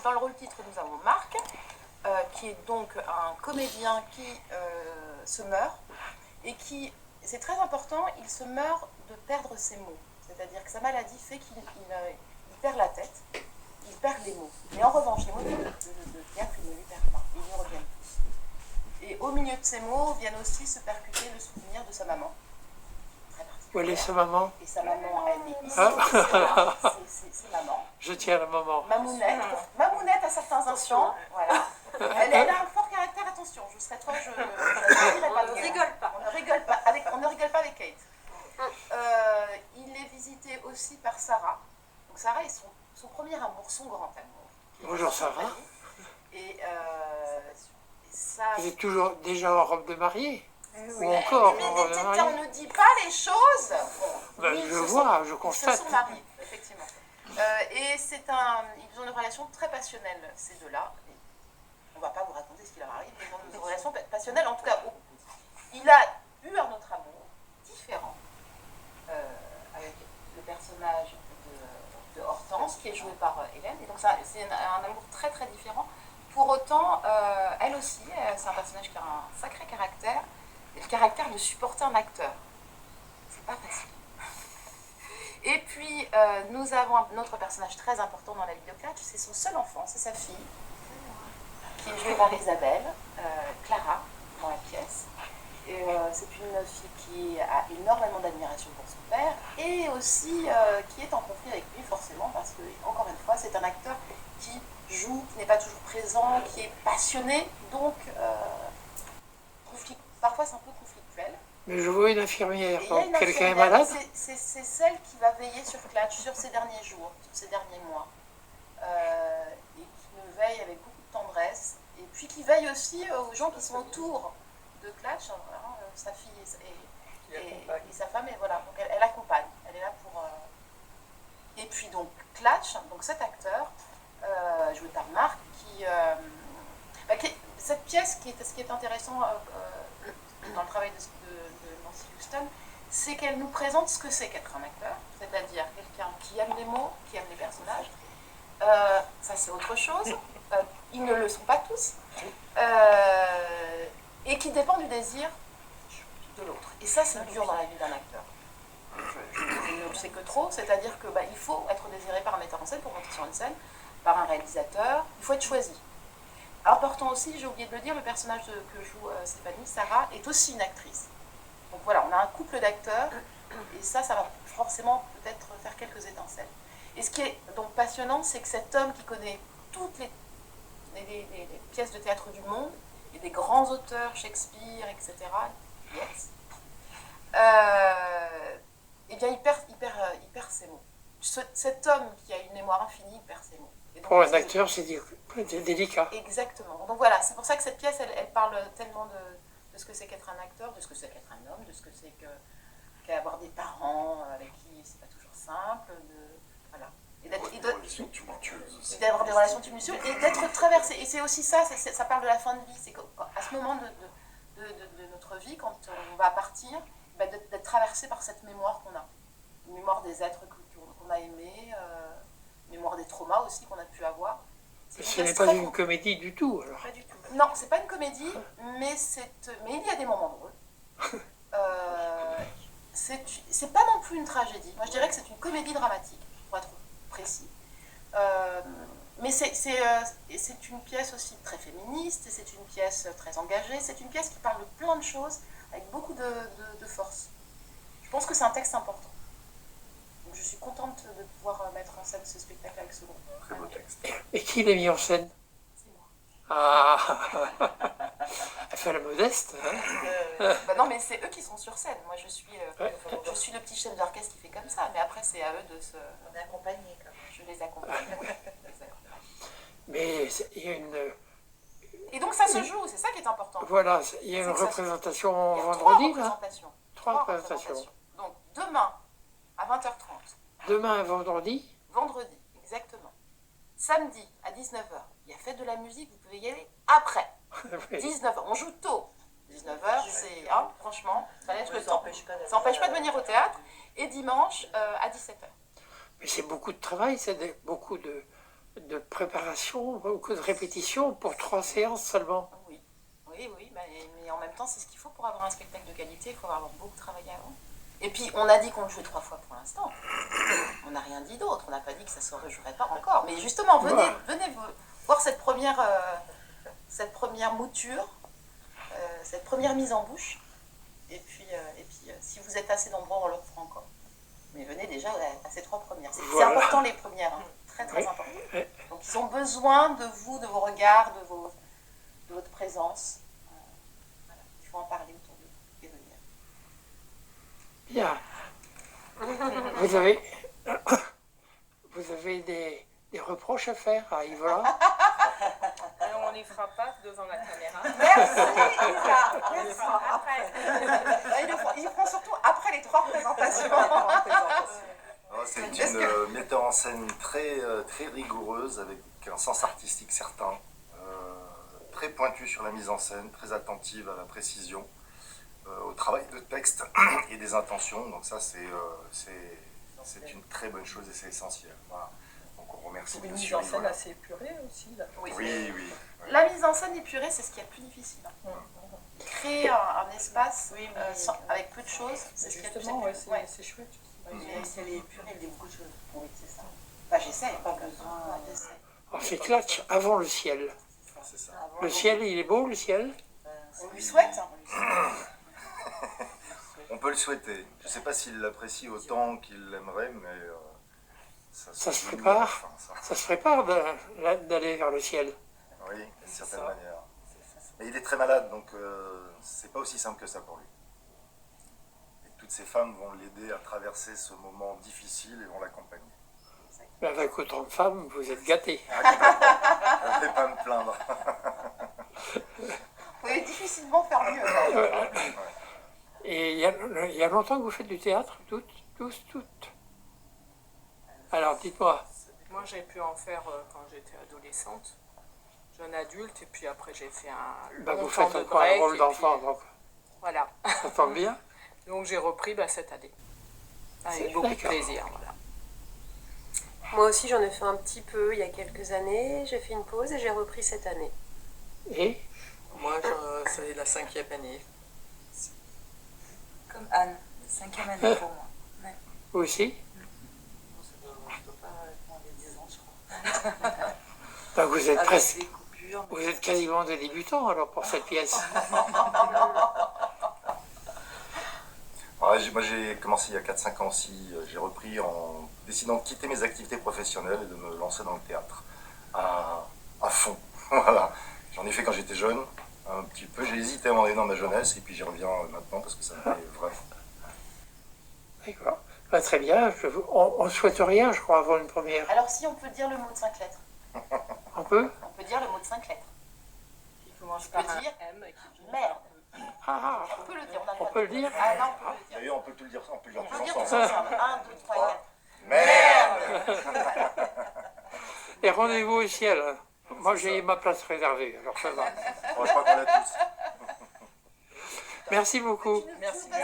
dans le rôle titre, nous avons Marc, qui est donc un comédien qui se meurt et qui, c'est très important, il se meurt de perdre ses mots. C'est-à-dire que sa maladie fait qu'il perd la tête, il perd les mots. Mais en revanche, les mots de théâtre, il ne les perd pas, ils lui reviennent tous. Et au milieu de ces mots viennent aussi se percuter le souvenir de sa maman. Où elle est sa maman? Et sa maman, elle est ici, Ah. c'est maman. Je tiens à la maman. Mamounette à certains instants, voilà. Elle a un fort caractère, attention, je serais toi, je On ne rigole pas. On ne rigole pas avec Kate. Il est visité aussi par Sarah. Donc Sarah est son premier amour, son grand amour. Bonjour Sarah. Et ça... Vous êtes toujours déjà en robe de mariée? Oui. Ou encore Mais en robe de mariée? on ne dit pas les choses. Ben, je vois, je constate. Ils se sont mariés, effectivement. Et ils ont une relation très passionnelle, ces deux-là. On ne va pas vous raconter ce qui leur arrive, mais ils ont une relation passionnelle. En tout cas, il a eu un autre amour différent avec le personnage de Hortense, qui est joué par Hélène. Et donc, c'est un amour très très différent. Pour autant, elle aussi, c'est un personnage qui a un sacré caractère. Et le caractère de supporter un acteur. C'est pas facile. Et puis, nous avons un autre personnage très important dans la vie de Clatch, c'est son seul enfant, c'est sa fille, qui est jouée par Isabelle, Clara, dans la pièce. Et c'est une fille qui a énormément d'admiration pour son père, et aussi qui est en conflit avec lui, forcément, parce que, encore une fois, c'est un acteur qui joue, qui n'est pas toujours présent, qui est passionné, donc parfois c'est un peu conflictuel. Mais je vois une infirmière. Quelqu'un est infirmière, malade? c'est celle qui va veiller sur Clatch, sur ces derniers jours, sur ces derniers mois. Et qui me veille avec beaucoup de tendresse. Et puis qui veille aussi aux gens qui sont autour de Clatch, sa fille et sa femme. Et voilà, donc elle accompagne. Elle est là pour... Et puis donc Clatch, donc cet acteur, joué par Marc, cette pièce, ce qui est intéressant dans le travail de Nancy Houston, c'est qu'elle nous présente ce que c'est qu'être un acteur, c'est-à-dire quelqu'un qui aime les mots, qui aime les personnages. Ça, c'est autre chose. Ils ne le sont pas tous. Et qui dépend du désir de l'autre. Et ça, c'est dur dans la vie d'un acteur. Je ne le sais que trop, c'est-à-dire que il faut être désiré par un metteur en scène pour monter sur une scène, par un réalisateur, il faut être choisi. Important aussi, j'ai oublié de le dire, le personnage que joue Stéphanie, Sarah, est aussi une actrice. Donc voilà, on a un couple d'acteurs, et ça va forcément peut-être faire quelques étincelles. Et ce qui est donc passionnant, c'est que cet homme qui connaît toutes les pièces de théâtre du monde, et des grands auteurs, Shakespeare, etc., yes, eh bien il perd ses mots. Cet homme qui a une mémoire infinie, il perd ses mots. Pour un acteur, c'est délicat. Exactement. Donc voilà, c'est pour ça que cette pièce, elle parle tellement de ce que c'est qu'être un acteur, de ce que c'est qu'être un homme, de ce que c'est qu'avoir des parents avec qui c'est pas toujours simple, voilà. Et d'avoir des relations tumultueuses et d'être traversé. Et c'est aussi ça, ça parle de la fin de vie. C'est qu'à ce moment de notre vie, quand on va partir, d'être traversé par cette mémoire qu'on a. Une mémoire des êtres qu'on a aimés, mémoire des traumas aussi qu'on a pu avoir. Ce n'est pas une comédie du tout, alors. Pas du tout. Non, c'est pas une comédie, mais il y a des moments drôles. C'est pas non plus une tragédie. Moi, je dirais que c'est une comédie dramatique, pour être précis. Mais c'est une pièce aussi très féministe, et c'est une pièce très engagée, c'est une pièce qui parle de plein de choses, avec beaucoup de force. Je pense que c'est un texte important. Donc je suis contente de pouvoir mettre en scène ce spectacle avec ce groupe. Très beau texte. Et qui l'a mis en scène? C'est moi. Ah. Elle fait la modeste, hein. Non, mais c'est eux qui sont sur scène. Moi, je suis le petit chef d'orchestre qui fait comme ça, mais après, c'est à eux de se... On est accompagnés, quand même. Je les accompagne. Mais il y a une... Et donc, ça se joue, c'est ça qui est important. Voilà, il y a une représentation Il y a vendredi, là. Trois représentations. Donc, demain, à 20h30. Demain, vendredi. Vendredi, exactement. Samedi, à 19h. Il y a fête de la musique, vous pouvez y aller après. Oui. 19h, on joue tôt. 19h, c'est... franchement, ça laisse le temps. Ça n'empêche n'empêche pas de venir au théâtre. Et dimanche, à 17h. Mais c'est beaucoup de travail, c'est beaucoup de préparation, beaucoup de répétitions pour 3 séances seulement. Oui, oui, mais en même temps, c'est ce qu'il faut pour avoir un spectacle de qualité. Il faut avoir beaucoup travaillé avant. Et puis, on a dit qu'on le jouait 3 fois pour l'instant. On n'a rien dit d'autre. On n'a pas dit que ça se rejouerait pas encore. Mais justement, venez voir cette première mouture, cette première mise en bouche. Et puis, si vous êtes assez nombreux, on le refera encore. Mais venez déjà à ces 3 premières. C'est important les premières, hein. Très très important. Donc ils ont besoin de vous, de vos regards, de votre présence. Voilà. Il faut en parler autour d'eux et venir. Bien. Vous avez des reproches à faire à Yvola? Alors on les fera pas devant la caméra. Merci Isa. Merci. Ils le feront surtout après les 3 présentations. C'est une metteur en scène très rigoureuse, avec un sens artistique certain, très pointue sur la mise en scène, très attentive à la précision, au travail de texte et des intentions. Donc ça, c'est une très bonne chose et c'est essentiel. Voilà. Donc on remercie bien sûr. Une mise en scène assez épurée aussi. Là. Oui. La mise en scène épurée, c'est ce qui est le plus difficile. Créer un espace avec peu de choses, c'est ce qui est le plus difficile. C'est chouette. C'est les épurés, il y a beaucoup de choses. Oui, c'est ça. Bah, j'essaie. Pas besoin. Alors c'est Clatch avant le ciel. C'est ça. Le ciel, il est beau, le ciel? On lui souhaite. On peut le souhaiter. Je ne sais pas s'il l'apprécie autant qu'il l'aimerait, mais Ça se prépare. Ça se prépare d'aller vers le ciel. Oui, d'une certaine manière. Mais il est très malade, donc c'est pas aussi simple que ça pour lui. Et toutes ces femmes vont l'aider à traverser ce moment difficile et vont l'accompagner. Mais avec autant de femmes, vous êtes gâtés. Je ne vais pas me plaindre. Vous pouvez difficilement faire mieux. Et il y a longtemps que vous faites du théâtre, toutes? Alors, dites-moi. Moi, j'ai pu en faire quand j'étais adolescente, jeune adulte, et puis après, j'ai fait un long Vous temps faites de encore un break. rôle et d'enfant, puis, donc voilà. ça tombe bien. Donc, j'ai repris cette année. Avec C'est beaucoup de d'accord. plaisir, voilà. Moi aussi, j'en ai fait un petit peu il y a quelques années. J'ai fait une pause et j'ai repris cette année. Et Moi, c'est la 5e année. Comme Anne, 5e année pour moi. vous aussi? Je peux pas répondre les 10 ans, je crois. Donc vous êtes Avec presque, des coupures. vous êtes quasiment des débutants alors pour cette pièce. Moi j'ai commencé il y a 4-5 ans aussi, j'ai repris en décidant de quitter mes activités professionnelles et de me lancer dans le théâtre à fond. Voilà. J'en ai fait quand j'étais jeune, un petit peu, j'ai hésité à m'en aller dans ma jeunesse et puis j'y reviens maintenant parce que ça me plaît vraiment. D'accord. Très bien. On ne souhaite rien, je crois, avant une première. Alors si on peut dire le mot de 5 lettres. On peut? On peut dire le mot de 5 lettres. Qui commence Je par peux un dire M et qui finit merde. Ah, On peut le dire. on peut le dire? Ah non, on peut le dire. D'ailleurs on peut tout le dire, on peut le On dire peut le dire tous tous ensemble. ensemble. 1, 2, 3, 4. Merde. Et rendez-vous au ciel. Moi, j'ai ma place réservée, alors ça va. Bon, je crois qu'on l'a tous. Merci beaucoup. Merci.